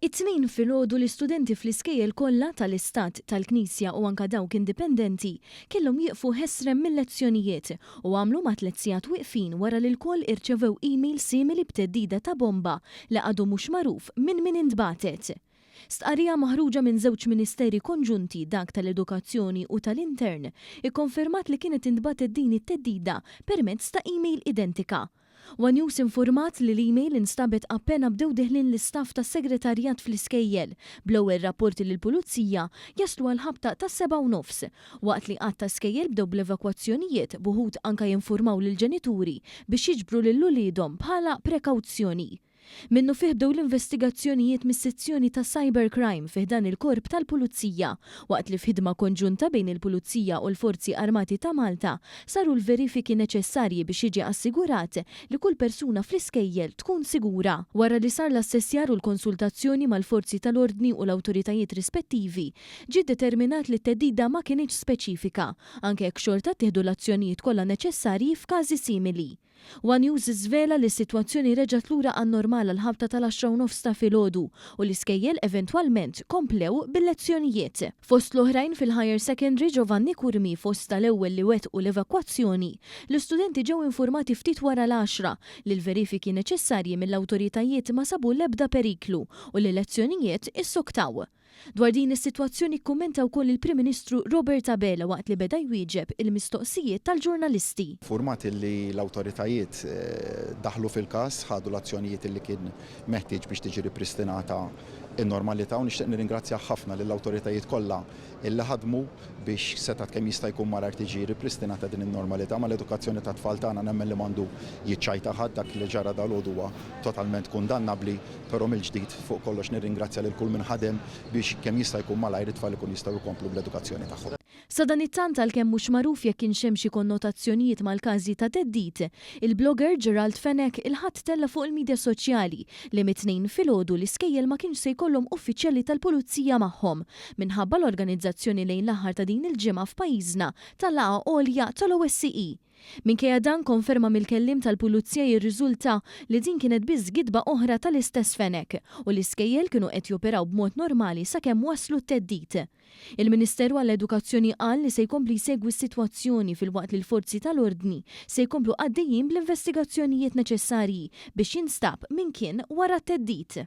It-tnejn filgħodu l-istudenti fl-iskejjel kollha tal-Istat, tal-Knisja u anke dawk indipendenti kellhom jieqfu ħesrem mill-lezzjonijiet u għamlu ma' tliet sigħat wieqfin wara li l-koll irċevew email simili b'teddida ta' bomba li għadu mhux magħruf minn min intbagħtet. Stqarrija maħruġa minn żewġ ministeri konġunti dak tal-Edukazzjoni u tal-Intern ikkonfermat li kienet intbagħtet din it-teddida permezz ta' email identika. One News informat li l-email instabet appena bdew deħlin l-istaff tas-segretarjat fl-iskejjel bl-ewwel rapporti lill-Pulizija jaslu għal ħabta tas-7:30 waqt li qatt ta' skejjel bdew bl-evakwazzjonijiet buħud anke jinformaw lill-ġenituri biex jiġbru lil uliedhom bħala prekawzjoni. Minnu fih bdew l-investigazzjonijiet mis-sezzjoni ta' cybercrime fih dan il-korp tal-Pulizija waqt li f'ħidma konġunta bejn il-Pulizija u l-Forzi Armati ta' Malta saru l-verifiki neċessarji biex jiġi assigurat li kull persuna fl-iskejjel tkun sigura. Wara li sar l-assessjar u l-konsultazzjoni mal-forzi tal-ordni u l-awtoritajiet rispettivi, ġie determinat li t-teddida ma kienx speċifika, anke jekk xorta tieħdu l-azzjonijiet kollha neċessarji f'każi simili. One News żvela li s-sitwazzjoni reġgħet lura għan-normal għall-ħabta tal-10:30 ta' filgħodu u l-iskejjel eventwalment komplew bil-lezzjonijiet. Fost l-oħrajn fil-Higher Secondary Giovanni Kurmi fost tal-ewwel li wettqu l-evakwazzjoni, l-istudenti ġew informati ftit wara l-10 li l-verifiki neċessarji mill-awtoritajiet ma sabu l-ebda periklu u li l-lezzjonijiet issuktaw. Dwar din is-sitwazzjoni kkummenta wkoll il-Prim Ministru Robert Abela waqt li beda jwieġeb il-mistoqsijiet tal-ġurnalisti. Format li l-awtoritajiet daħlu fil-każ ħadu l-azzjonijiet li kien meħtieġ biex tiġi ripristinata in-normalità u nixtieq nirringrazzja ħafna lill-awtoritajiet kollha illi ħadmu biex setat kemm jista' jkun malar tiġi ripristinata din in-normalità mal-edukazzjoni tat tfal tagħna nemmen li m'għandu jiċċajta ħadd dak li ġara dalgħodu huwa totalment kundannabbli, però mill-ġdid fuq kollox nirringrazzja lil kull min ħadem biex kemm jista' jkun malajr it-tfal ikun jistgħu jkomplu bl-edukazzjoni tagħhom. Sa dan it-tant għalkemm mhux magħruf jekk kienx hemm xi konnotazzjonijiet mal-każi ta' teddid, il-blogger Gerald Fenech ilħadd tella fuq il-midja soċjali li mit-tnejn filgħodu l-iskejjel ma kienx se jkollhom uffiċjali tal-Pulizija magħhom minħabba l-organizzazzjoni lejn l-aħħar ta' din il-ġimgħa f'pajjiżna tal-laqgħa għolja tal-OSCE. Minkejja dan konferma mill-kellim tal-Pulizija jirriżulta li din kienet biss gidba oħra tal-istess Fenech u l-iskejjel kienu qed joperaw b'mod normali sakemm waslu t-teddid. Il-Ministeru għall-Edukazzjoni qal li se jkompli jsegwi s-sitwazzjoni filwaqt li l-forzi tal-ordni se jkomplu għaddejjin bl-investigazzjonijiet neċessarji biex jinstab min kien wara t-teddid.